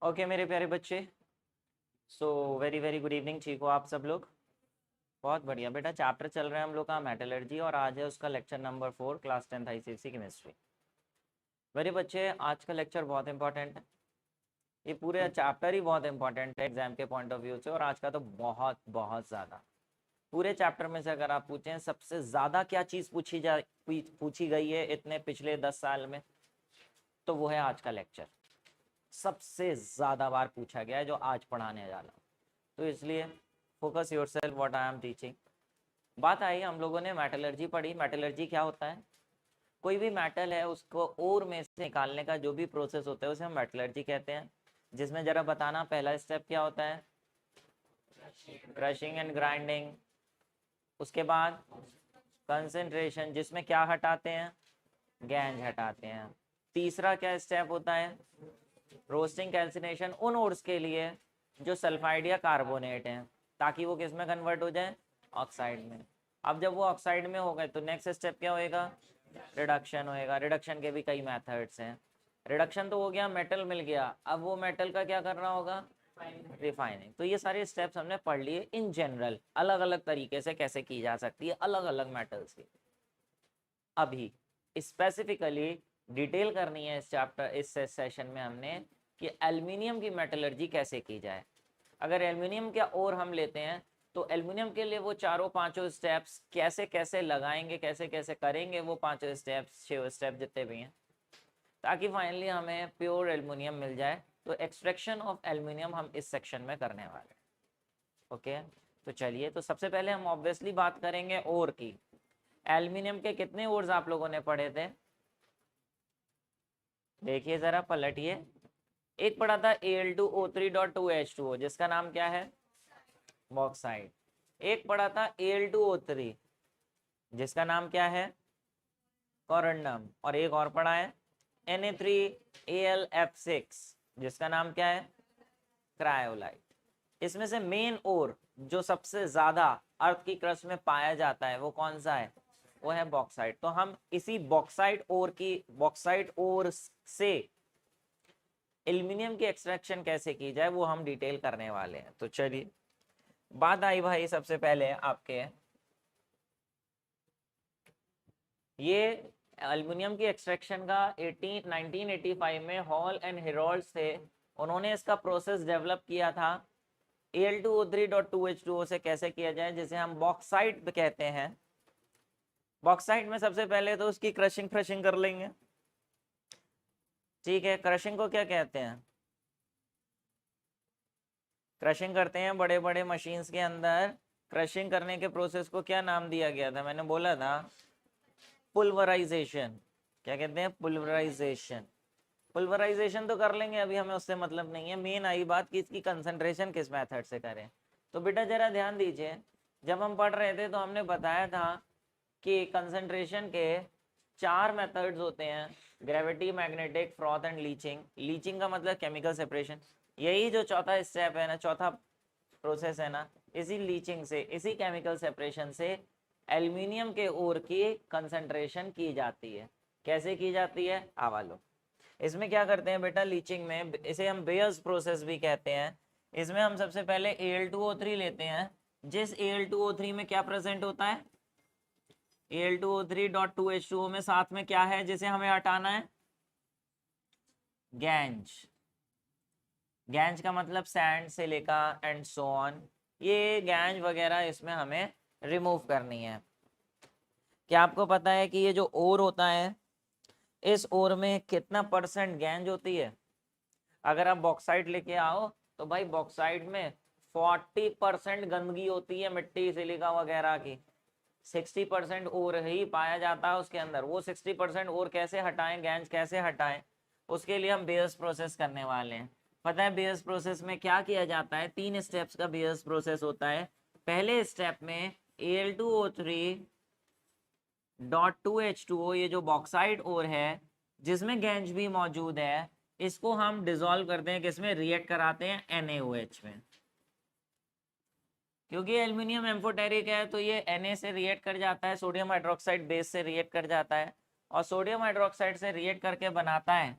Okay मेरे प्यारे बच्चे, so very very good evening. ठीक हो आप सब लोग? बहुत बढ़िया बेटा। चैप्टर चल रहा है हम लोग का मेटलर्जी और आज है उसका lecture number 4, class 10th ICSE chemistry. मेरे बच्चे आज का लेक्चर बहुत इंपॉर्टेंट है। ये पूरे चैप्टर ही बहुत इंपॉर्टेंट है एग्जाम के पॉइंट ऑफ व्यू से, और आज का तो बहुत बहुत ज़्यादा। पूरे चैप्टर में से अगर आप पूछें सबसे ज़्यादा क्या चीज़ पूछी गई है इतने पिछले 10 साल में, तो वो है आज का लेक्चर। सबसे ज़्यादा बार पूछा गया है जो आज पढ़ाने जा रहा हूँ, तो इसलिए focus yourself what I am teaching. बात आई, हम लोगों ने मेटलर्जी पढ़ी। मेटलर्जी क्या होता है? कोई भी मेटल है उसको ओर में से निकालने का जो भी प्रोसेस होता है उसे हम मेटलर्जी कहते हैं। जिसमें जरा बताना पहला स्टेप क्या होता है? Crushing and grinding. उसके बाद कंसंट्रेशन, जिसमें क्या हटाते हैं? गैंज हटाते हैं। तीसरा क्या स्टेप होता है? रोस्टिंग कैल्सिनेशन, उन ओर्स के लिए जो सल्फाइड या कार्बोनेट हैं, ताकि वो किस में कन्वर्ट हो जाए? ऑक्साइड में। अब जब वो ऑक्साइड में हो गए तो नेक्स्ट स्टेप क्या होएगा? रिडक्शन होएगा। रिडक्शन के भी कई मेथड्स हैं। रिडक्शन तो हो गया, मेटल मिल गया, अब वो मेटल का क्या करना होगा? रिफाइनिंग। तो ये सारे स्टेप्स हमने पढ़ लिए इन जनरल, अलग अलग तरीके से कैसे की जा सकती है अलग अलग मेटल्स की। अभी स्पेसिफिकली डिटेल करनी है इस चैप्टर, इस सेशन में हमने कि एल्युमिनियम की मेटलर्जी कैसे की जाए। अगर एल्युमिनियम का ओर हम लेते हैं तो एल्युमिनियम के लिए वो चारों पांचों स्टेप्स कैसे कैसे लगाएंगे, कैसे कैसे करेंगे, वो पांचों स्टेप्स 6 स्टेप जितने भी हैं, ताकि फाइनली हमें प्योर एल्युमिनियम मिल जाए। तो एक्सट्रैक्शन ऑफ एल्युमिनियम हम इस सेक्शन में करने वाले हैं। ओके, तो चलिए, तो सबसे पहले हम ऑब्वियसली बात करेंगे ओर की। एल्युमिनियम के कितने ओर्स आप लोगों ने पढ़े थे? देखिए जरा, पलटिए। एक पढ़ा था Al2O3.2H2O, जिसका नाम क्या है? बॉक्साइड। एक पढ़ा था Al2O3, जिसका नाम क्या है? कोरंडम। और एक और पढ़ा है Na3AlF6, जिसका नाम क्या है? क्रायोलाइट। इसमें से मेन ओर जो सबसे ज्यादा अर्थ की क्रस्ट में पाया जाता है वो कौन सा है? वो है बॉक्साइट। तो हम इसी बॉक्साइट ओर से एल्युमिनियम की एक्सट्रैक्शन कैसे की जाए वो हम डिटेल करने वाले हैं। तो चलिए, बात आई भाई सबसे पहले आपके ये एल्युमिनियम की एक्सट्रैक्शन का 1985 में हॉल एंड हेरोल्ड्स थे, उन्होंने इसका प्रोसेस डेवलप किया था। Al2O3.2H2O से कैसे किया जाए, जिसे हम बॉक्साइट कहते हैं। बॉक्साइट में सबसे पहले तो उसकी क्रशिंग कर लेंगे। ठीक है, क्रशिंग को क्या कहते हैं? क्रशिंग करते हैं बड़े बड़े मशीन्स के अंदर। क्रशिंग करने के प्रोसेस को क्या नाम दिया गया था? मैंने बोला था पुल्वराइजेशन। क्या कहते हैं? पुल्वराइजेशन। पुल्वराइजेशन तो कर लेंगे, अभी हमें उससे मतलब नहीं है। मेन आई बात कि इसकी कंसंट्रेशन किस मेथड से करें। तो बेटा जरा ध्यान दीजिए, जब हम पढ़ रहे थे तो हमने बताया था कि कंसंट्रेशन के 4 मेथड्स होते हैं: gravity, magnetic, froth and leaching. Leaching का मतलब केमिकल सेपरेशन। यही जो चौथा स्टेप है ना, चौथा प्रोसेस है ना, इसी लीचिंग से, इसी केमिकल सेपरेशन से एल्युमिनियम के ओर की कंसंट्रेशन की जाती है। कैसे की जाती है? आवा लो। इसमें क्या करते हैं बेटा, लीचिंग में, इसे हम बेयर्स प्रोसेस भी कहते हैं। इसमें हम सबसे पहले Al2O3 लेते हैं। जिस Al2O3 में क्या प्रेजेंट होता है? Al2O3.2H2O में साथ में क्या है जिसे हमें हटाना है? गैंज। गैंज का मतलब सैंड से लेकर एंड सो ऑन, ये गैंज वगैरह इसमें हमें रिमूव करनी है। क्या आपको पता है कि ये जो ओर होता है, इस ओर में कितना परसेंट गैंज होती है? अगर आप बॉक्साइट लेके आओ तो भाई बॉक्साइट में 40% गंदगी होती है, मिट्टी, सिलिका वगैरह की। 60% ओर ही पाया जाता है उसके अंदर। वो 60% ओर कैसे हटाएं, गैंज कैसे हटाएं, उसके लिए हम बेयर्स प्रोसेस करने वाले हैं। पता है बेयर्स प्रोसेस में क्या किया जाता है? 3 स्टेप्स का बेयर्स प्रोसेस होता है। पहले स्टेप में Al2O3.2H2O, ये जो बॉक्साइड ओर है जिसमें गैंज भी मौजूद है, इसको हम डिसॉल्व करते हैं, किसमें? रिएक्ट कराते हैं NaOH में। क्योंकि एल्युमिनियम एम्फोटेरिक है तो ये Na से रिएक्ट कर जाता है, सोडियम हाइड्रोक्साइड बेस से रिएक्ट कर जाता है, और सोडियम हाइड्रोक्साइड से रिएक्ट करके बनाता है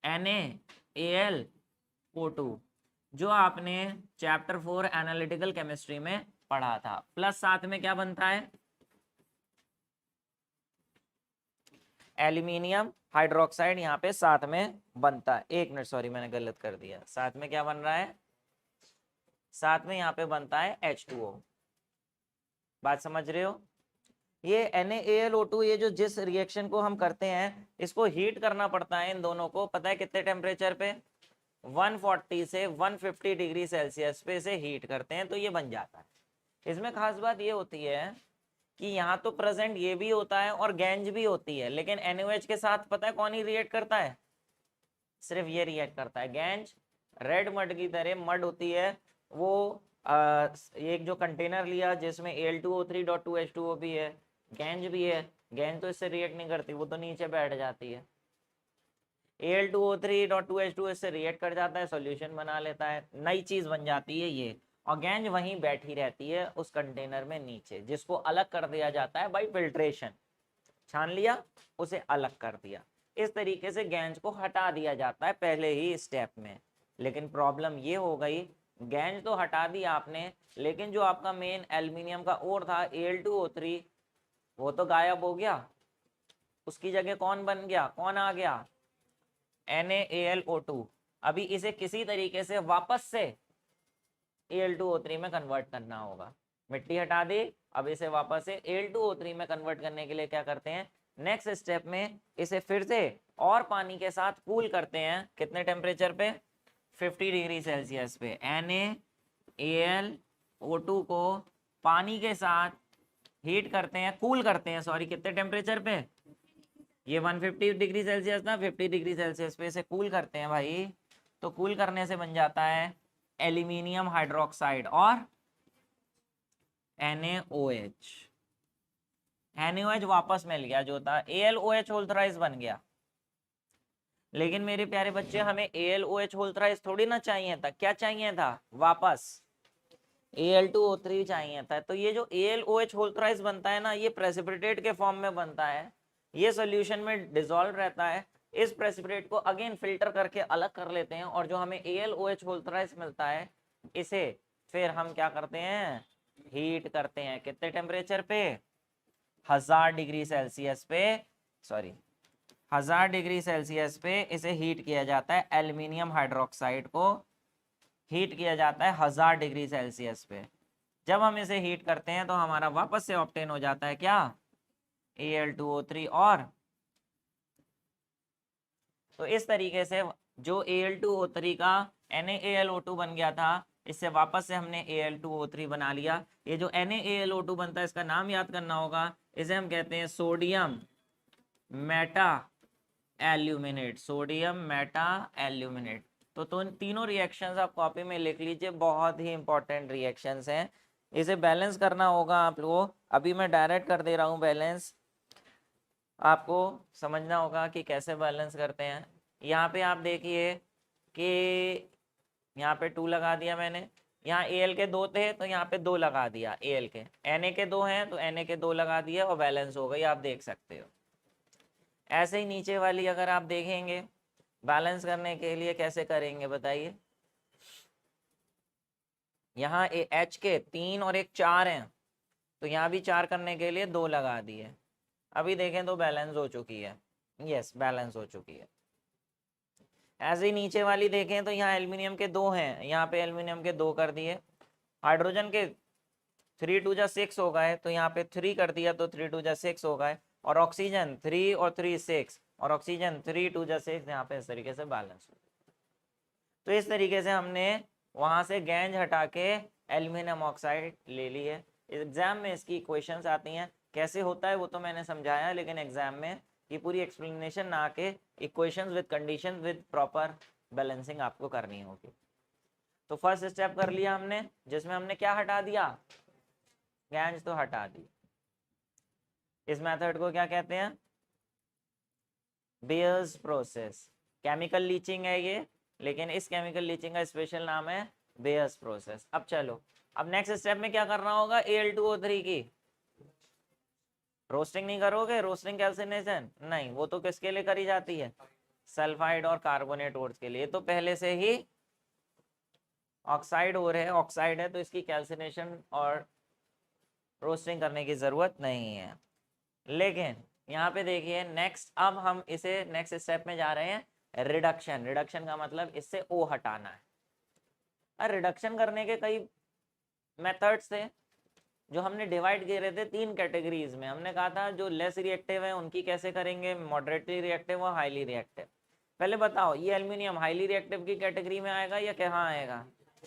Na AlO2 जो आपने चैप्टर 4 एनालिटिकल केमिस्ट्री में पढ़ा था, प्लस साथ में क्या बनता है, एल्यूमिनियम हाइड्रोक्साइड यहाँ पे साथ में बनता है। एक मिनट, सॉरी मैंने गलत कर दिया, साथ में क्या बन रहा है, साथ में यहाँ पे बनता है H2O। बात समझ रहे हो? ये NaAlO2 ये जो जिस रिएक्शन को हम करते हैं इसको हीट करना पड़ता है इन दोनों को, पता है कितने टेम्परेचर पे, 140 से 150 डिग्री सेल्सियस पे से हीट करते हैं तो ये बन जाता है। इसमें खास बात ये होती है कि यहाँ तो प्रेजेंट ये भी होता है और गैंज भी होती है, लेकिन NaOH के साथ पता है कौन ही रिएक्ट करता है, सिर्फ ये रिएक्ट करता है। गैंज रेड मड की तरह मड होती है वो, एक जो कंटेनर लिया जिसमें Al2O3.2H2O भी है, गैंज भी है, गैंज तो इससे रिएक्ट नहीं करती, वो तो नीचे बैठ जाती है। Al2O3.2H2 इससे रिएक्ट कर जाता है, सॉल्यूशन बना लेता है, नई चीज बन जाती है ये, और गैंज वहीं बैठी रहती है उस कंटेनर में नीचे, जिसको अलग कर दिया जाता है बाय फिल्ट्रेशन। छान लिया, उसे अलग कर दिया, इस तरीके से गैंज को हटा दिया जाता है पहले ही स्टेप में। लेकिन प्रॉब्लम ये हो गई, गैंज तो हटा दी आपने, लेकिन जो आपका मेन एल्यूमिनियम का ओर था Al2O3 वो तो गायब हो गया, उसकी जगह कौन बन गया, कौन आ गया, NaAlO2। अभी इसे किसी तरीके से वापस से Al2O3 में कन्वर्ट करना होगा। मिट्टी हटा दी, अब इसे वापस से Al2O3 में कन्वर्ट करने के लिए क्या करते हैं, नेक्स्ट स्टेप में इसे फिर से और पानी के साथ कूल करते हैं, कितने टेम्परेचर पे, 50 डिग्री सेल्सियस पे। NaAlO2 को पानी के साथ हीट करते हैं, कूल करते हैं, सॉरी कितने टेम्परेचर पे, ये 150 डिग्री सेल्सियस ना, 50 डिग्री सेल्सियस पे इसे कूल करते हैं भाई, तो कूल करने से बन जाता है एल्यूमिनियम हाइड्रोक्साइड और NaOH। NaOH वापस मिल गया, जो था AlOH होल थ्राइस बन गया। लेकिन मेरे प्यारे बच्चे हमें AlOH होल थ्राइस थोड़ी ना चाहिए था, क्या चाहिए था, वापस Al2O3 चाहिए था। तो ये जो AlOH होल थ्राइस बनता है ना, ये प्रेसिपिटेट के फॉर्म में बनता है, ये सॉल्यूशन में डिसॉल्व रहता है, इस प्रेसिपिटेट को अगेन फिल्टर करके अलग कर लेते हैं, और जो हमें AlOH होल थ्राइस मिलता है इसे फिर हम क्या करते हैं, हीट करते हैं, कितने टेम्परेचर पे, 1000 डिग्री सेल्सियस पे, सॉरी 1000 डिग्री सेल्सियस पे इसे हीट किया जाता है, एल्यूमिनियम हाइड्रोक्साइड को हीट किया जाता है 1000 डिग्री सेल्सियस पे। जब हम इसे हीट करते हैं तो हमारा वापस से ऑब्टेन हो जाता है क्या, Al2O3। और तो इस तरीके से जो Al2O3 का NaAlO2 बन गया था, इससे वापस से हमने Al2O3 बना लिया। ये जो NaAlO2 बनता है इसका नाम याद करना होगा, इसे हम कहते हैं sodium Meta aluminate, sodium Meta aluminate. तो तीनों रिएक्शंस आप कॉपी में लिख लीजिए, बहुत ही इंपॉर्टेंट रिएक्शंस हैं, इसे बैलेंस करना होगा आप लोगों। अभी मैं डायरेक्ट कर दे रहा हूँ बैलेंस, आपको समझना होगा कि कैसे बैलेंस करते हैं। यहाँ पे आप देखिए कि यहाँ पे 2 लगा दिया मैंने, यहाँ Al के 2 थे तो यहाँ पे 2 लगा दिया Al के, Na के 2 हैं तो Na के 2 लगा दिए और बैलेंस हो गई, आप देख सकते हो। ऐसे ही नीचे वाली अगर आप देखेंगे बैलेंस करने के लिए कैसे करेंगे बताइए, यहाँ H के 3 और एक 4 हैं, तो यहाँ भी 4 करने के लिए 2 लगा दिए। अभी देखें तो बैलेंस हो चुकी है, यस बैलेंस हो चुकी है। ऐसे ही नीचे वाली देखें तो यहाँ एल्यूमिनियम के 2 हैं, यहाँ पे एल्यूमिनियम के 2 कर दिए, हाइड्रोजन के 3 2 जा 6 हो गए, तो यहाँ पे 3 कर दिया तो 3 2 जा 6 हो गए, और ऑक्सीजन 3 और 3 6, और ऑक्सीजन 3 2 जा 6, यहाँ पे इस तरीके से बैलेंस हो। तो इस तरीके से हमने वहां से गैंज हटा के एल्यूमिनियम ऑक्साइड ले ली है। एग्जाम में इसकी इक्वेशंस आती हैं, कैसे होता है वो तो मैंने समझाया, लेकिन एग्जाम में ये पूरी एक्सप्लेनेशन ना आके equations with condition with proper balancing आपको करनी होगी। तो फर्स्ट स्टेप कर लिया हमने, जिसमें हमने क्या हटा दिया, गैंज तो हटा दी। इस मेथड को क्या कहते हैं, बेयर्स प्रोसेस। केमिकल लीचिंग है ये, लेकिन इस केमिकल लीचिंग का स्पेशल नाम है बेयर्स प्रोसेस। अब चलो, अब नेक्स्ट स्टेप में क्या करना होगा, Al2O3 की रोस्टिंग नहीं करोगे, रोस्टिंग कैल्सिनेशन नहीं, वो तो किसके लिए करी जाती है, सल्फाइड और कार्बोनेट ओर्स के लिए तो पहले से ही ऑक्साइड ओर है, ऑक्साइड है, तो इसकी कैल्सिनेशन और रोस्टिंग करने की ज़रूरत नहीं है। लेकिन यहाँ पे देखिए नेक्स्ट, अब हम इसे नेक्स्ट स्टेप में जा रहे हैं रिडक्शन। रिडक्शन का मतलब इससे ओ हटाना है। और रिडक्शन करने के कई मेथड्स थे जो हमने डिवाइड किए रहते 3 कैटेगरीज में। हमने कहा था जो लेस रिएक्टिव है उनकी कैसे करेंगे, मॉडरेटली रिएक्टिव और हाईली रिएक्टिव। पहले बताओ ये एल्यूमिनियम हाईली रिएक्टिव की कैटेगरी में आएगा या कहाँ आएगा?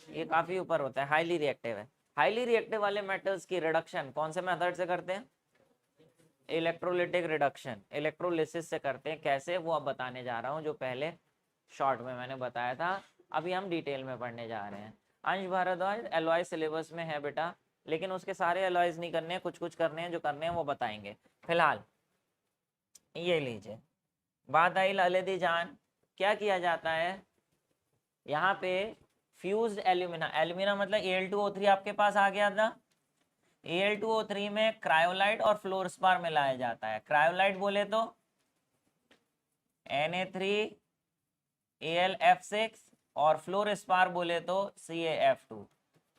ये काफ़ी ऊपर होता है, हाईली रिएक्टिव है। हाईली रिएक्टिव वाले मेटल्स की रिडक्शन कौन से मेथड से करते हैं? इलेक्ट्रोलिटिक रिडक्शन, इलेक्ट्रोलिसिस से करते हैं। कैसे, वो अब बताने जा रहा हूँ, जो पहले शॉर्ट में मैंने बताया था, अभी हम डिटेल में पढ़ने जा रहे हैं। अंश भारद्वाज एलॉय सिलेबस में है बेटा, लेकिन उसके सारे एलॉयज नहीं करने हैं, कुछ कुछ करने हैं, जो करने हैं वो बताएंगे। फिलहाल ये लीजिए, बात आई ललित जान, क्या किया जाता है यहाँ पे? फ्यूज्ड एल्यूमिना, एल्यूमिना मतलब Al2O3 आपके पास आ गया था। Al2O3 में क्रायोलाइट और फ्लोरस्पार मिलाया जाता है। क्रायोलाइट बोले तो Na3AlF6 और फ्लोरस्पार बोले तो CaF2।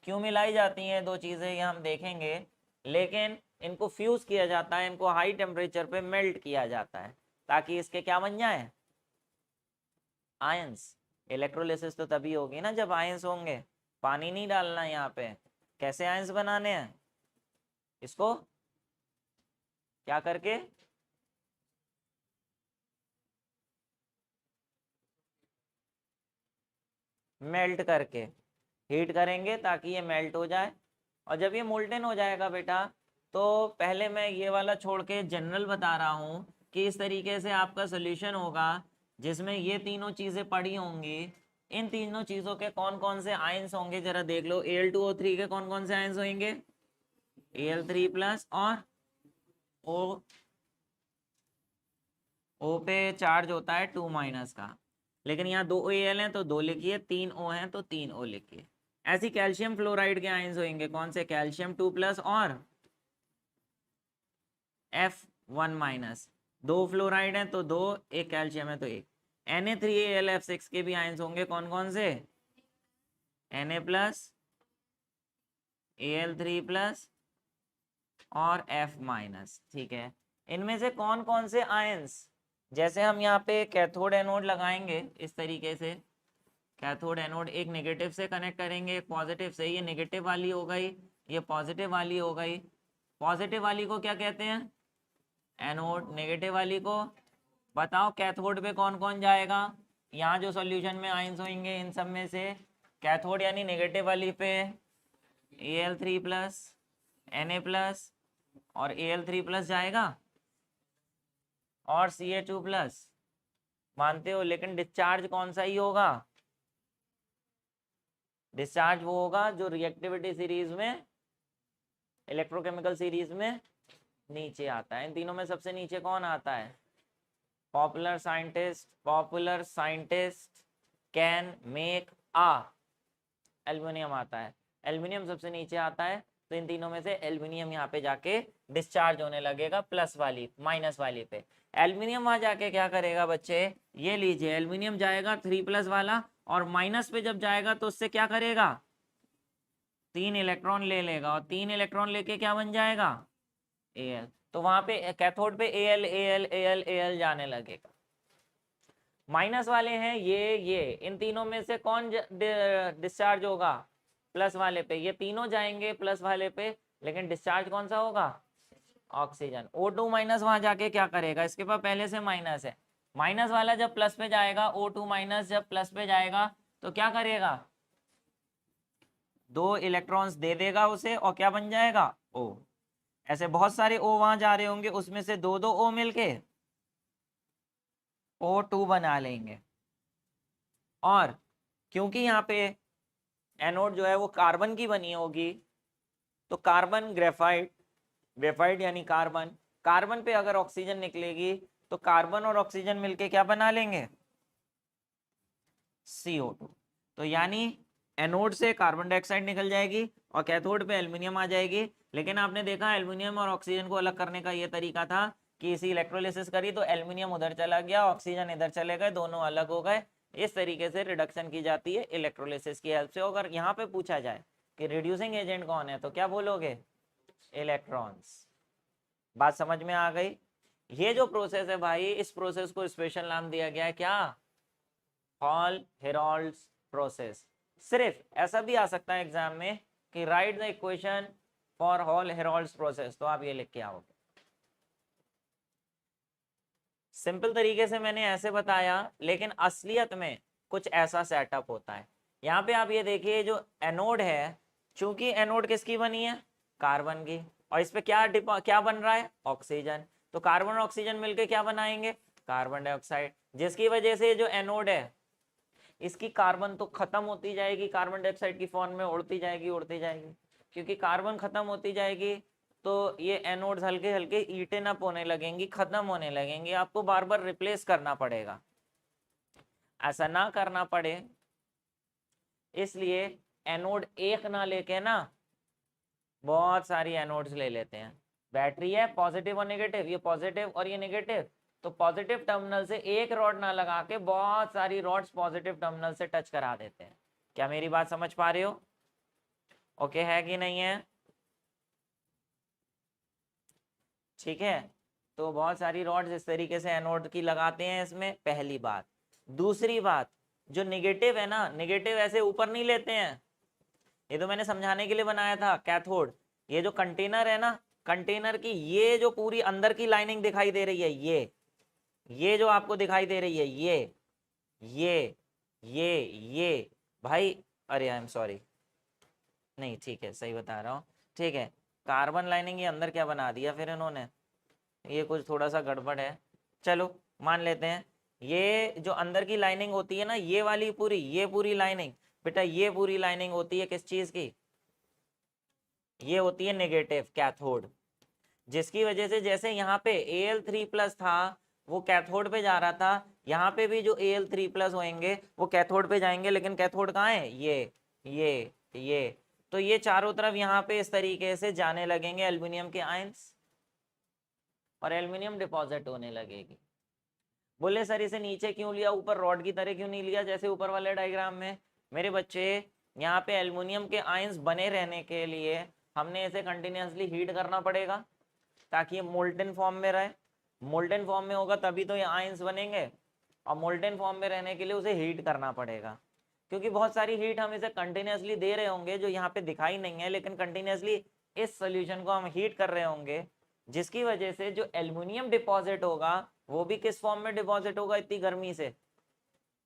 क्यों मिलाई जाती हैं दो चीज़ें ये हम देखेंगे, लेकिन इनको फ्यूज किया जाता है, इनको हाई टेम्परेचर पे मेल्ट किया जाता है ताकि इसके क्या बन जाए? आयंस। इलेक्ट्रोलिसिस तो तभी होगी ना जब आयंस होंगे। पानी नहीं डालना यहाँ पे। कैसे आयंस बनाने हैं? इसको क्या करके? मेल्ट करके, हीट करेंगे ताकि ये मेल्ट हो जाए। और जब ये मोल्टन हो जाएगा बेटा, तो पहले मैं ये वाला छोड़ के जनरल बता रहा हूँ कि इस तरीके से आपका सोल्यूशन होगा जिसमें ये तीनों चीज़ें पड़ी होंगी। इन तीनों चीज़ों के कौन कौन से आयंस होंगे जरा देख लो। Al2O3 के कौन कौन से आयंस होंगे? Al3+ और O पे चार्ज होता है 2- का, लेकिन यहाँ 2 Al हैं तो 2 लिखिए, 3 O हैं तो 3 O लिखिए। ऐसी कैल्शियम फ्लोराइड के आयंस होंगे कौन से? कैल्शियम 2+ और F1-। 2 फ्लोराइड हैं तो 2, एक कैल्शियम है तो 1। Na3AlF6 के भी आयंस होंगे कौन कौन से? Na+, Al3+ और F-। ठीक है, इनमें से कौन कौन से आयंस, जैसे हम यहाँ पे कैथोड एनोड लगाएंगे इस तरीके से, कैथोड एनोड एक नेगेटिव से कनेक्ट करेंगे, एक पॉजिटिव से। ये नेगेटिव वाली हो गई, ये पॉजिटिव वाली हो गई। पॉजिटिव वाली को क्या कहते हैं? एनोड। नेगेटिव वाली को बताओ कैथोड पे कौन कौन जाएगा? यहाँ जो सॉल्यूशन में आयंस होंगे इन सब में से कैथोड यानी नेगेटिव वाली पे Al3+, Na+ और Al3+ जाएगा और Ca2+। मानते हो? लेकिन डिस्चार्ज कौन सा ही होगा? डिस्चार्ज वो होगा जो रिएक्टिविटी सीरीज में, इलेक्ट्रोकेमिकल सीरीज में नीचे आता है। इन तीनों में सबसे नीचे कौन आता है? Popular scientist can make a aluminium आता है। एल्युमिनियम सबसे नीचे आता है, तो इन तीनों में से एल्युमिनियम यहाँ पे जाके डिस्चार्ज होने लगेगा प्लस वाली, माइनस वाली पे। एल्युमिनियम वहां जाके क्या करेगा बच्चे? ये लीजिए, एल्युमिनियम जाएगा 3+ वाला और माइनस पे जब जाएगा तो उससे क्या करेगा? 3 इलेक्ट्रॉन ले लेगा और 3 इलेक्ट्रॉन लेके क्या बन जाएगा? Al। तो वहां पे कैथोड पे Al जाने लगेगा। माइनस वाले हैं ये इन तीनों में से कौन डिस्चार्ज होगा? प्लस वाले पे। ये तीनों जाएंगे प्लस वाले पे, लेकिन डिस्चार्ज कौन सा होगा? ऑक्सीजन। O2- वहां जाके क्या करेगा? इसके पास पहले से माइनस है, माइनस वाला जब प्लस पे जाएगा, O2- जब प्लस पे जाएगा तो क्या करेगा? 2 इलेक्ट्रॉन्स दे देगा उसे और क्या बन जाएगा? O। ऐसे बहुत सारे O वहां जा रहे होंगे, उसमें से 2 O मिलके O2 बना लेंगे। और क्योंकि यहाँ पे एनोड जो है वो कार्बन की बनी होगी, तो कार्बन ग्रेफाइट, ग्रेफाइट यानी कार्बन, कार्बन पे अगर ऑक्सीजन निकलेगी तो कार्बन और ऑक्सीजन मिलके क्या बना लेंगे? CO2। तो यानी एनोड से कार्बन डाइऑक्साइड निकल जाएगी और कैथोड पे एल्युमिनियम आ जाएगी। लेकिन आपने देखा एल्युमिनियम और ऑक्सीजन को अलग करने का ये तरीका था कि इसी इलेक्ट्रोलिसिस करी तो एल्युमिनियम उधर चला गया, ऑक्सीजन इधर चले गए, दोनों अलग हो गए। इस तरीके से रिडक्शन की जाती है इलेक्ट्रोलिसिस की हेल्प से। अगर यहाँ पे पूछा जाए कि रिड्यूसिंग एजेंट कौन है तो क्या बोलोगे? इलेक्ट्रॉन्स। बात समझ में आ गई? ये जो प्रोसेस है भाई, इस प्रोसेस को स्पेशल नाम दिया गया है क्या? Hall Harold's process. सिर्फ ऐसा भी आ सकता है एग्जाम में कि right the equation for hall Harold's process, तो आप ये लिख के आओगे। सिंपल तरीके से मैंने ऐसे बताया, लेकिन असलियत में कुछ ऐसा सेटअप होता है। यहाँ पे आप ये देखिए, जो एनोड है, चूंकि एनोड किसकी बनी है? कार्बन की। और इस पे क्या बन रहा है? ऑक्सीजन। तो कार्बन और ऑक्सीजन मिलके क्या बनाएंगे? Carbon dioxide. जिसकी वजह से जो एनोड है, इसकी कार्बन तो खत्म होती जाएगी, कार्बन डाइऑक्साइड की फॉर्म में उड़ती जाएगी उड़ती जाएगी। क्योंकि कार्बन खत्म होती जाएगी तो ये एनोड्स हल्के हल्के ईटन अप होने लगेंगी, खत्म होने लगेंगी, आपको बार बार रिप्लेस करना पड़ेगा। ऐसा ना करना पड़े इसलिए एनोड एक ना लेके ना बहुत सारी एनोड्स ले लेते हैं। बैटरी है पॉजिटिव और नेगेटिव, ये पॉजिटिव और ये नेगेटिव, तो पॉजिटिव टर्मिनल से एक रॉड ना लगा के बहुत सारी रॉड्स पॉजिटिव टर्मिनल से टच करा देते हैं। क्या मेरी बात समझ पा रहे हो? ओके है कि नहीं है? ठीक है, तो बहुत सारी रॉड्स इस तरीके से एनोड की लगाते हैं इसमें, पहली बात। दूसरी बात, जो निगेटिव है ना, निगेटिव ऐसे ऊपर नहीं लेते हैं, ये तो मैंने समझाने के लिए बनाया था कैथोड। ये जो कंटेनर है ना, कंटेनर की ये जो पूरी अंदर की लाइनिंग दिखाई दे रही है, ये जो आपको दिखाई दे रही है, ये ये भाई, अरे आई एम सॉरी, नहीं ठीक है सही बता रहा हूँ, ठीक है। कार्बन लाइनिंग ये अंदर क्या बना दिया फिर इन्होंने, ये कुछ थोड़ा सा गड़बड़ है, चलो मान लेते हैं। ये जो अंदर की लाइनिंग होती है ना, ये वाली पूरी, ये पूरी लाइनिंग, बेटा ये पूरी लाइनिंग होती है किस चीज की? ये होती है नेगेटिव, कैथोड। जिसकी वजह से जैसे यहाँ पे Al3+ था वो कैथोड पे जा रहा था, यहाँ पे भी जो Al3+ होंगे वो कैथोड पे जाएंगे, लेकिन कैथोड कहाँ है? ये तो ये चारों तरफ यहाँ पे इस तरीके से जाने लगेंगे एल्युमिनियम के आयंस, और एल्युमिनियम डिपॉजिट होने लगेगी। बोले सर इसे नीचे क्यों लिया, ऊपर रॉड की तरह क्यों नहीं लिया जैसे ऊपर वाले डायग्राम में? मेरे बच्चे, यहाँ पे एल्युमिनियम के आयंस बने रहने के लिए हमने इसे कंटिन्यूसली हीट करना पड़ेगा ताकि ये मोल्टन फॉर्म में रहे। मोल्टन फॉर्म में होगा तभी तो ये आयंस बनेंगे, और मोल्टन फॉर्म में रहने के लिए उसे हीट करना पड़ेगा। क्योंकि बहुत सारी हीट हम इसे कंटिन्यूसली दे रहे होंगे जो यहाँ पे दिखाई नहीं है, लेकिन कंटिन्यूसली इस सोल्यूशन को हम हीट कर रहे होंगे, जिसकी वजह से जो एल्युमिनियम डिपॉजिट होगा वो भी किस फॉर्म में डिपॉजिट होगा? इतनी गर्मी से,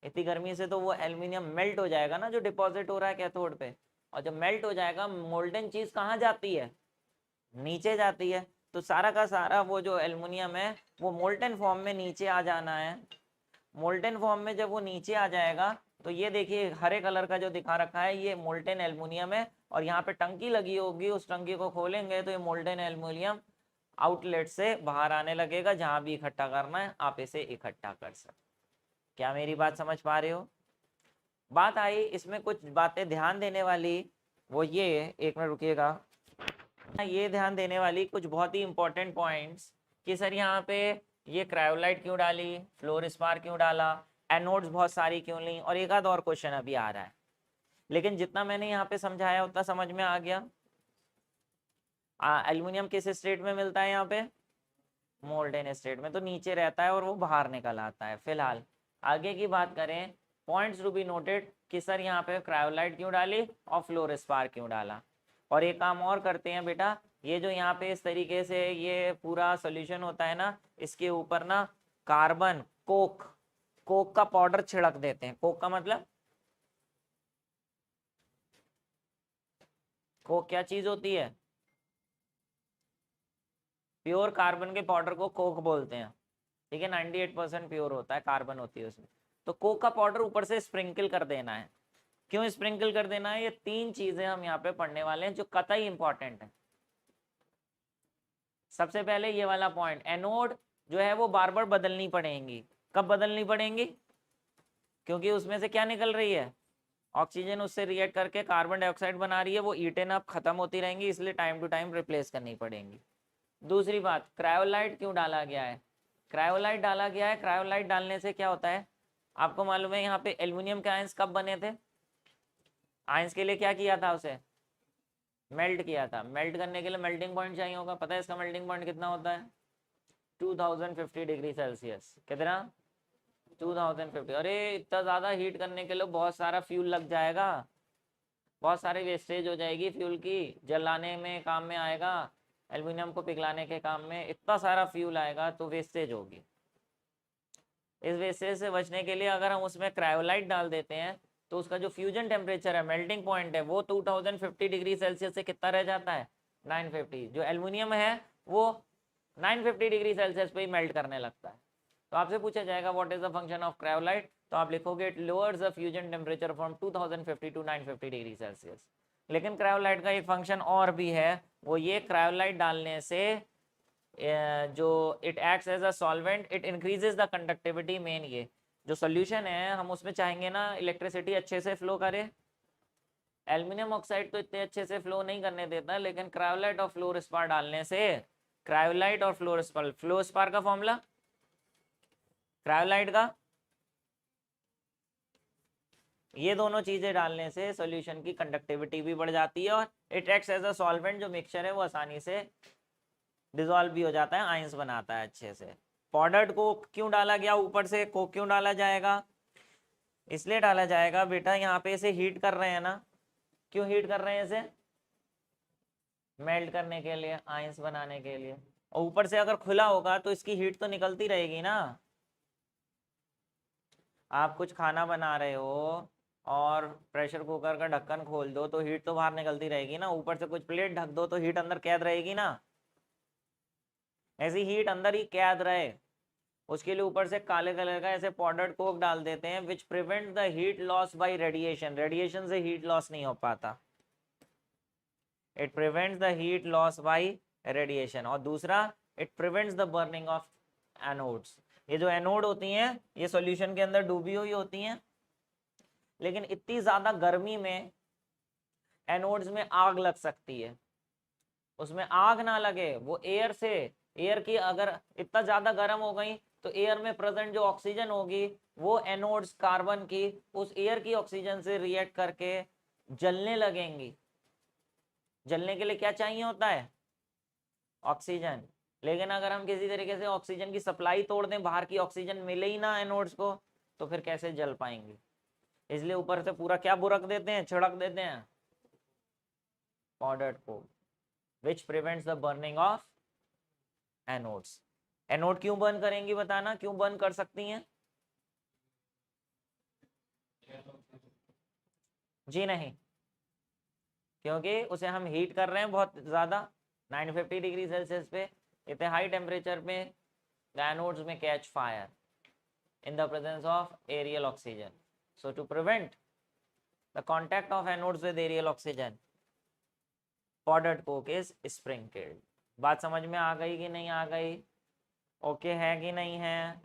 इतनी गर्मी से तो वो एल्युमिनियम मेल्ट हो जाएगा ना, जो डिपॉजिट हो रहा है कैथोड पे। और जब मेल्ट हो जाएगा, मोल्टन चीज कहाँ जाती है? नीचे जाती है। तो सारा का सारा वो जो एल्युमिनियम है वो मोल्टन फॉर्म में नीचे आ जाना है। मोल्टन फॉर्म में जब वो नीचे आ जाएगा तो ये देखिए हरे कलर का जो दिखा रखा है ये मोल्टन एल्युमिनियम है, और यहाँ पे टंकी लगी होगी, उस टंकी को खोलेंगे तो ये मोल्टन एल्युमिनियम आउटलेट से बाहर आने लगेगा। जहां भी इकट्ठा करना है आप इसे इकट्ठा कर सकते। क्या मेरी बात समझ पा रहे हो? बात आई इसमें कुछ बातें ध्यान देने वाली, वो ये, एक मिनट रुकिएगा, ये ध्यान देने वाली कुछ बहुत ही इंपॉर्टेंट पॉइंट्स कि सर यहाँ पे ये क्रायोलाइट क्यों डाली, फ्लोरस्पार क्यों डाला, एनोड्स बहुत सारी क्यों ली, और एक आध और क्वेश्चन अभी आ रहा है। लेकिन जितना मैंने यहाँ पे समझाया उतना समझ में आ गया। एल्युमिनियम किस स्टेट में मिलता है? यहाँ पे मोल्टन स्टेट में, तो नीचे रहता है और वो बाहर निकल आता है। फिलहाल आगे की बात करें, पॉइंट्स टू बी नोटेड कि सर यहाँ पे क्रायोलाइट क्यों डाली और फ्लोरस्पार क्यों डाला। और एक काम और करते हैं बेटा, ये जो यहाँ पे इस तरीके से ये पूरा सोल्यूशन होता है ना, इसके ऊपर ना कार्बन कोक का पाउडर छिड़क देते हैं। कोक का मतलब, कोक क्या चीज होती है? प्योर कार्बन के पाउडर को कोक बोलते हैं, ठीक है। 98% प्योर होता है, कार्बन होती है उसमें। तो कोक का पाउडर ऊपर से स्प्रिंकल कर देना है। क्यों स्प्रिंकल कर देना है? ये तीन चीजें हम यहाँ पे पढ़ने वाले हैं जो कतई इंपॉर्टेंट है। सबसे पहले ये वाला पॉइंट, एनोड जो है वो बार बार बदलनी पड़ेंगी। कब बदलनी पड़ेंगी? क्योंकि उसमें से क्या निकल रही है? ऑक्सीजन उससे रिएक्ट करके कार्बन डाइऑक्साइड बना रही है, वो ईटेन अप खत्म होती रहेंगी, इसलिए टाइम टू टाइम रिप्लेस करनी पड़ेंगी। दूसरी बात, क्रायोलाइट क्यों डाला गया है? क्रायोलाइट डाला गया है, क्रायोलाइट डालने से क्या होता है आपको मालूम है? यहाँ पे एल्युमिनियम के आयंस कब बने थे? आयंस के लिए क्या किया था? उसे मेल्ट किया था। मेल्ट करने के लिए मेल्टिंग पॉइंट चाहिए होगा, पता है इसका मेल्टिंग पॉइंट कितना होता है? 2050 डिग्री सेल्सियस। कितना? 2050। अरे इतना ज़्यादा हीट करने के लिए बहुत सारा फ्यूल लग जाएगा, बहुत सारी वेस्टेज हो जाएगी फ्यूल की, जलाने में काम में आएगा, एल्युमिनियम को पिघलाने के काम में इतना सारा फ्यूल आएगा तो वेस्टेज होगी। इस वेस्टेज से बचने के लिए अगर हम उसमें क्रायोलाइट डाल देते हैं तो उसका जो फ्यूजन टेम्परेचर है, मेल्टिंग पॉइंट है, वो 2050 डिग्री सेल्सियस से कितना रह जाता है? 950। जो एल्युमिनियम है वो 950 डिग्री सेल्सियस पे ही मेल्ट करने लगता है। तो आपसे पूछा जाएगा what is the function of cryolite, तो आप लिखोगे it lowers the fusion temperature from 2050 to 950 degree Celsius. लेकिन क्रायोलाइट का एक फंक्शन और भी है, वो ये क्रायोलाइट डालने से जो it acts as a solvent, it increases the conductivity. Main ये जो सोल्यूशन है हम उसमें चाहेंगे ना इलेक्ट्रिसिटी अच्छे से फ्लो करे। एल्युमिनियम ऑक्साइड तो इतने अच्छे से फ्लो नहीं करने देता, लेकिन क्रायोलाइट और फ्लोरोस्पार डालने से, क्रायोलाइट और फ्लोरोस्पार, फ्लोरोस्पार का फॉर्मूला, क्रायोलाइट का, ये दोनों चीजें डालने से सॉल्यूशन की कंडक्टिविटी भी बढ़ जाती है और it acts as a solvent. जो मिक्सचर है वो आसानी से डिजोल्व भी हो जाता है, आयंस बनाता है अच्छे से। पाउडर्ड कोक क्यों डाला गया? ऊपर से कोक क्यों डाला जाएगा? इसलिए डाला जाएगा बेटा, यहाँ पे इसे हीट कर रहे हैं ना, क्यों हीट कर रहे हैं इसे? मेल्ट करने के लिए, आयंस बनाने के लिए। और ऊपर से अगर खुला होगा तो इसकी हीट तो निकलती रहेगी ना। आप कुछ खाना बना रहे हो और प्रेशर कुकर का ढक्कन खोल दो तो हीट तो बाहर निकलती रहेगी ना, ऊपर से कुछ प्लेट ढक दो तो हीट अंदर कैद रहेगी ना। ऐसी हीट अंदर ही कैद रहे उसके लिए ऊपर से काले कलर का ऐसे पाउडर्ड कोक डाल देते हैं, which prevent the heat loss by radiation. Radiation से हीट लॉस नहीं हो पाता, it prevents the heat loss by radiation. और दूसरा, it prevents the burning of anodes. ये जो एनोड होती हैं ये सॉल्यूशन के अंदर डूबी हुई होती हैं, लेकिन इतनी ज्यादा गर्मी में एनोड्स में आग लग सकती है। उसमें आग ना लगे, वो एयर से, एयर की अगर इतना ज्यादा गर्म हो गई तो एयर में प्रेजेंट जो ऑक्सीजन होगी वो एनोड्स कार्बन की उस एयर की ऑक्सीजन से रिएक्ट करके जलने लगेंगी। जलने के लिए क्या चाहिए होता है? ऑक्सीजन। लेकिन अगर हम किसी तरीके से ऑक्सीजन की सप्लाई तोड़ दें, बाहर की ऑक्सीजन मिले ही ना एनोड्स को, तो फिर कैसे जल पाएंगे? इसलिए ऊपर से पूरा क्या बुरक देते हैं, छिड़क देते हैं, powdered Coke, which prevents the burning of anodes. Anode क्यों बर्न करेंगी बताना, क्यों बर्न कर सकती हैं? जी नहीं, क्योंकि उसे हम हीट कर रहे हैं बहुत ज्यादा, 950 डिग्री सेल्सियस पे, इतने हाई टेम्परेचर पे the anodes may catch fire in the presence of aerial oxygen. So to prevent the contact of anodes with aerial oxygen, powdered coke is sprinkled. बात समझ में आ गई कि नहीं आ गई? ओके है कि नहीं है?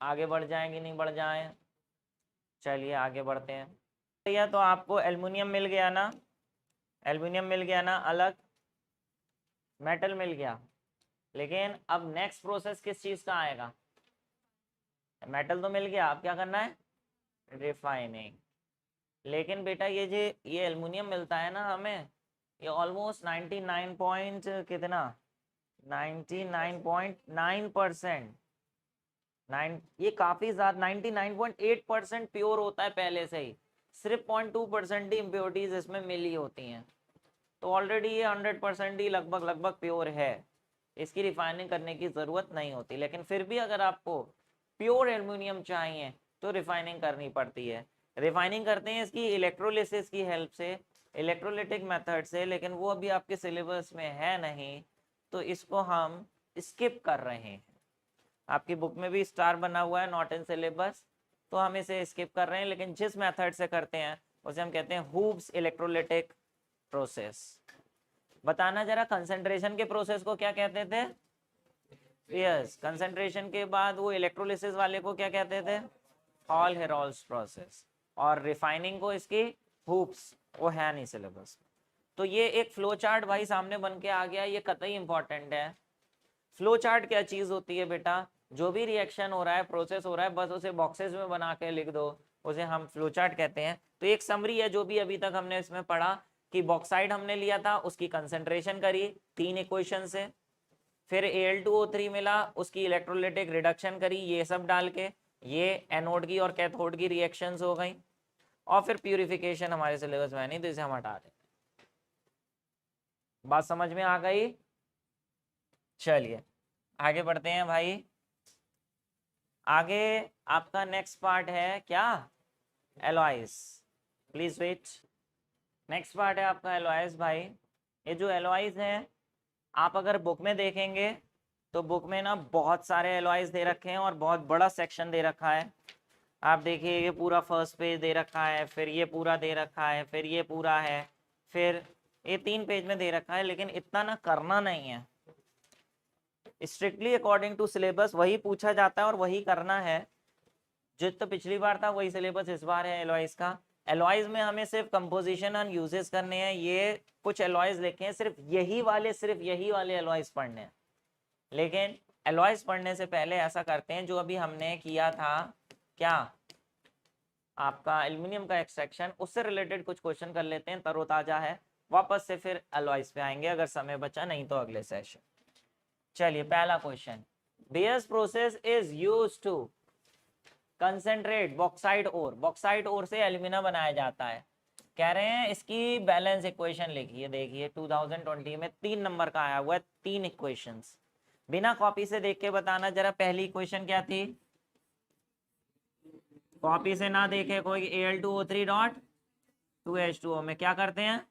आगे बढ़ जाए कि नहीं बढ़ जाए? चलिए आगे बढ़ते हैं। भैया तो आपको एल्युमिनियम मिल गया ना, एल्युमिनियम मिल गया ना, अलग मेटल मिल गया। लेकिन अब नेक्स्ट प्रोसेस किस चीज का आएगा? मेटल तो मिल गया, अब क्या करना है? रिफाइनिंग। लेकिन बेटा ये जो ये एल्युमिनियम मिलता है ना हमें, ये ऑलमोस्ट 99 पॉइंट कितना, 99.9%, ये काफी ज्यादा 99.8% प्योर होता है पहले से ही, सिर्फ 0.2% ही इम्प्योरिटीज इसमें मिली होती हैं। तो ऑलरेडी ये 100% ही लगभग लगभग प्योर है, इसकी रिफाइनिंग करने की ज़रूरत नहीं होती। लेकिन फिर भी अगर आपको प्योर एल्युमिनियम चाहिए तो रिफाइनिंग करनी पड़ती है। रिफाइनिंग करते हैं इसकी इलेक्ट्रोलिसिस की हेल्प से, इलेक्ट्रोलिटिक मेथड से, लेकिन वो अभी आपके सिलेबस में है नहीं, तो इसको हम स्किप कर रहे हैं। आपकी बुक में भी स्टार बना हुआ है नॉट इन सिलेबस, तो हम इसे स्किप कर रहे हैं। लेकिन जिस मेथड से करते हैं उसे हम कहते हैं हूब्स इलेक्ट्रोलिटिक प्रोसेस। बताना जरा, कंसंट्रेशन के प्रोसेस को क्या कहते थे? यस, कंसंट्रेशन के बाद वो इलेक्ट्रोलिसिस वाले को क्या कहते थे? Hall Heroult's process. और रिफाइनिंग को इसकी हूप्स, वो है नहीं सिलेबस। तो ये एक फ्लो चार्ट भाई सामने बन के आ गया, ये कतई इंपॉर्टेंट है। फ्लो चार्ट क्या चीज होती है बेटा, जो भी रिएक्शन हो रहा है, प्रोसेस हो रहा है, बस उसे बॉक्सेस में बना के लिख दो, उसे हम फ्लो चार्ट कहते हैं। तो एक समरी है जो भी अभी तक हमने इसमें पढ़ा कि बॉक्साइड हमने लिया था, उसकी कंसेंट्रेशन करी 3 इक्वेशन से, फिर Al2O3 मिला, उसकी इलेक्ट्रोलिटिक रिडक्शन करी ये सब डाल के, ये एनोड की और कैथोड की रिएक्शंस हो गई, और फिर प्यूरिफिकेशन हमारे सिलेबस में नहीं तो इसे हम हटा दें। बात समझ में आ गई? चलिए आगे बढ़ते हैं भाई। आगे आपका नेक्स्ट पार्ट है क्या, alloys. Please wait. Next part है आपका एलॉयज भाई। ये जो एलॉयज हैं, आप अगर बुक में देखेंगे तो बुक में ना बहुत सारे एलॉयज दे रखे हैं और बहुत बड़ा सेक्शन दे रखा है। आप देखिए ये पूरा फर्स्ट पेज दे रखा है, फिर ये पूरा दे रखा है, फिर ये पूरा है, फिर ये 3 पेज में दे रखा है। लेकिन इतना ना करना नहीं है, स्ट्रिक्टली अकॉर्डिंग टू सिलेबस वही पूछा जाता है और वही करना है। जो तो पिछली बार था वही सिलेबस इस बार है एलॉयज का। एलॉयज में हमें सिर्फ कंपोजिशन एंड यूजेस करने हैं। ये कुछ एलॉयज लिखे हैं, सिर्फ यही वाले एलॉयज पढ़ने हैं। लेकिन एलॉयज पढ़ने से पहले ऐसा करते हैं जो अभी हमने किया था, क्या आपका एल्यूमिनियम का एक्सट्रैक्शन, उससे रिलेटेड कुछ क्वेश्चन कर लेते हैं, तरोताजा है। वापस से फिर एलॉयज पे आएंगे अगर समय बचा, नहीं तो अगले सेशन। चलिए पहला question, Bayer's process is used to concentrate bauxite ore. Bauxite ore से एल्यूमिना बनाया जाता है। कह रहे हैं इसकी बैलेंस इक्वेशन लिखिए। देखिए 2020 में 3 नंबर का आया हुआ है, 3 इक्वेशंस। बिना कॉपी से देख के बताना जरा, पहली इक्वेशन क्या थी? कॉपी से ना देखे कोई, Al2O3 डॉट 2H2O में क्या करते हैं,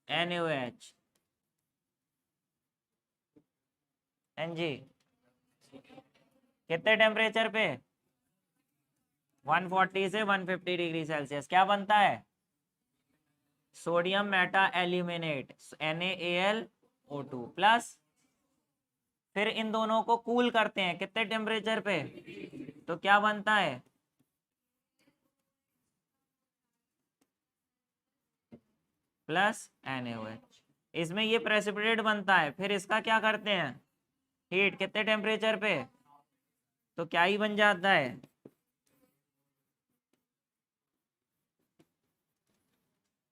NaOH। जी कितने टेम्परेचर पे? 140 से 150 डिग्री सेल्सियस। क्या बनता है? Sodium Meta aluminate NaAlO2 plus, फिर इन दोनों को कूल करते हैं कितने टेम्परेचर पे? तो क्या बनता है? Plus NaOH। इसमें ये प्रेसिपिटेट बनता है, फिर इसका क्या करते हैं, हीट कितने टेम्परेचर पे? तो क्या ही बन जाता है,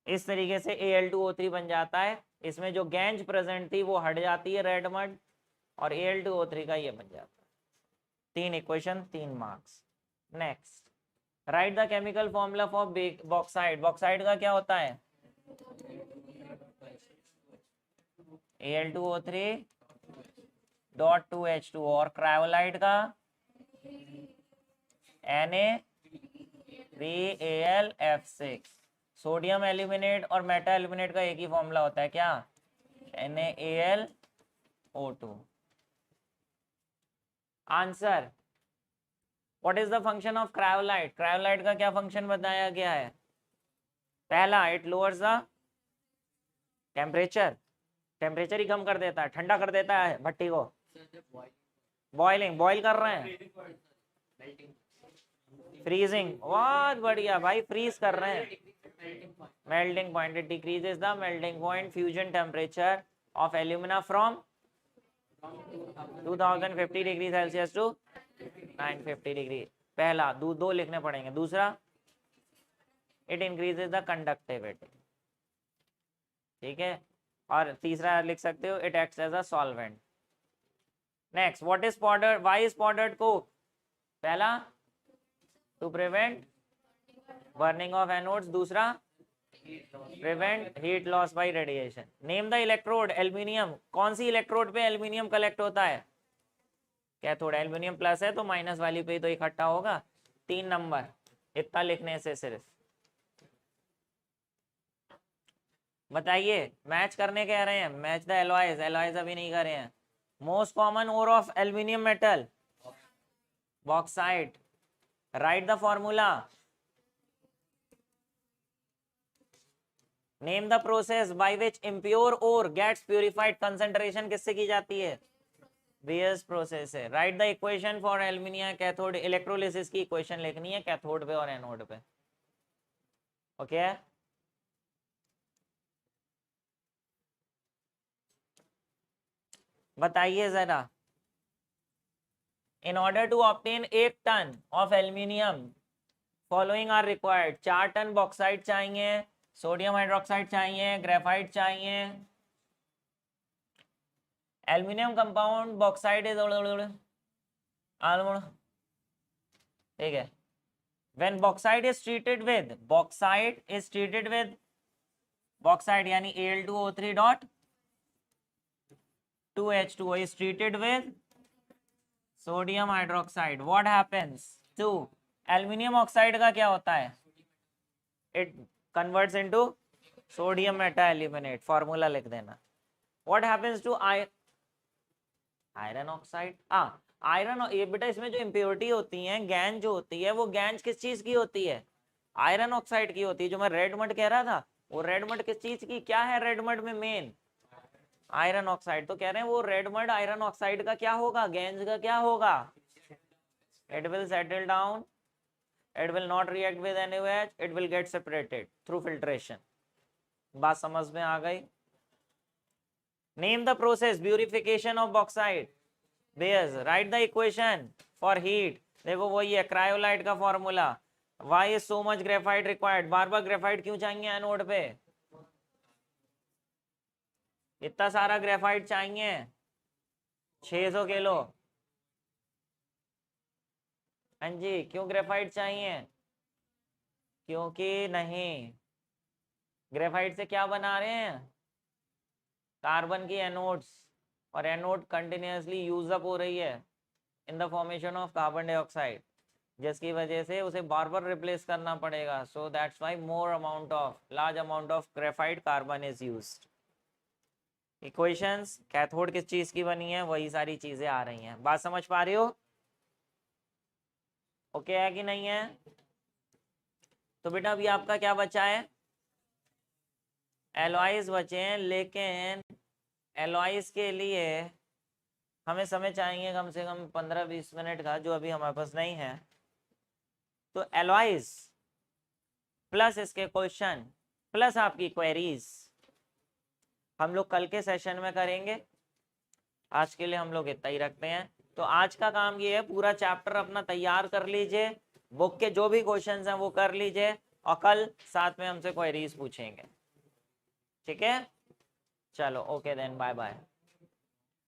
इस तरीके से Al2O3 बन जाता है। इसमें जो गैंज प्रेजेंट थी वो हट जाती है, रेड मड, और Al2O3 का ये बन जाता है। 3 equation 3 marks. Next, right the chemical formula for bauxite. Bauxite का क्या होता है? Al2O3 डॉट 2H2O, और क्रायोलाइट का Na3Al(F6). सोडियम एल्यूमिनेट और मेटा एल्यूमिनेट का एक ही फॉर्मूला होता है, क्या? NaAlO2। Answer, what is the function of cryolite? Cryolite का क्या फंक्शन बताया गया है? पहला, it lowers the temperature. Temperature ही कम कर देता है, ठंडा कर देता है भट्टी को। बॉइलिंग, बॉइल कर रहे हैं। फ्रीजिंग, बहुत बढ़िया भाई, फ्रीज कर रहे हैं। Melting point, it decreases the melting point fusion temperature of alumina from 2050 degree Celsius to 950 degree. पहला, दो लिखने पड़ेंगे। दूसरा, इट इंक्रीजेस द कंडक्टिविटी, ठीक है। और तीसरा लिख सकते हो, it acts as a solvent. Next, what is powder, why is powdered coke? पहला, to prevent burning of anodes. दूसरा, prevent heat loss by radiation. Name the electrode, aluminium. कौन सी इलेक्ट्रोड पे एल्यूमिनियम कलेक्ट होता है? कैथोड। एल्यूमिनियम प्लस है तो minus वाली पे तो इकट्ठा होगा। 3 नंबर, इतना लिखने से सिर्फ। बताइए, मैच करने कह रहे हैं, मैच द एलॉयज। एलॉयज अभी नहीं कर रहे हैं। Most common ore of aluminium metal, bauxite. Write the formula. Name the process by which impure ore gets purified. Concentration किससे की जाती है? बेयर्स प्रोसेस है। Write the equation for aluminium cathode. Electrolysis की इक्वेशन लिखनी है कैथोड पे और एनोड पे। ओके बताइए जरा। In order to obtain 1 ton of aluminium following are required. 4 ton bauxite चाहिए, सोडियम हाइड्रोक्साइड चाहिए, ग्रेफाइट चाहिए। एल्यूमिनियम कंपाउंड बॉक्साइट इज ठीक है। When bauxite is treated with bauxite यानी Al2O3 dot 2H2O is treated with sodium hydroxide. What happens to aluminium oxide का क्या होता है? It converts into sodium meta-aluminate. Formula लिख देना. What happens to iron oxide? Iron, ये बेटा इसमें जो इम्प्योरिटी होती है, गैंज जो होती है, वो गैंज किस चीज की होती है? आयरन ऑक्साइड की होती है। जो मैं रेड मड कह रहा था, वो रेड मड किस चीज की? क्या है रेड मड में मेन? Iron oxide. तो कह रहे हैं वो रेड मड आयरन ऑक्साइड का क्या होगा? गैंज का क्या होगा? It will settle down, it will not react with NaOH, it will get separated through filtration. बात समझ में आ गई? Name the process purification of bauxite. Bayer's write the equation for heat. देखो वही है क्रायोलाइट का formula. Why is so much graphite required. बार बार ग्रेफाइट क्यों चाहिए एनोड पे? इतना सारा ग्रेफाइट चाहिए, 600 किलो। हाँ जी, क्यों ग्रेफाइट चाहिए? क्योंकि नहीं, ग्रेफाइट से क्या बना रहे हैं? कार्बन की एनोड्स, और एनोड कंटिन्यूसली यूज अप हो रही है in the formation of carbon dioxide, जिसकी वजह से उसे बार बार रिप्लेस करना पड़ेगा। So that's why large amount of graphite carbon is used. Equations cathode किस चीज की बनी है, वही सारी चीजें आ रही हैं। बात समझ पा रही हो? ओके है कि नहीं है? तो बेटा अभी आपका क्या बचा है? एलॉयज बचे हैं, लेकिन एलॉयज के लिए हमें समय चाहिए कम से कम 15-20 मिनट का, जो अभी हमारे पास नहीं है। तो एलॉयज प्लस इसके क्वेश्चन प्लस आपकी क्वेरीज हम लोग कल के सेशन में करेंगे। आज के लिए हम लोग इतना ही रखते हैं। तो आज का काम ये है, पूरा चैप्टर अपना तैयार कर लीजिए, बुक के जो भी क्वेश्चंस हैं वो कर लीजिए, और कल साथ में हमसे क्वेरीज पूछेंगे। ठीक है, चलो ओके देन, बाय बाय।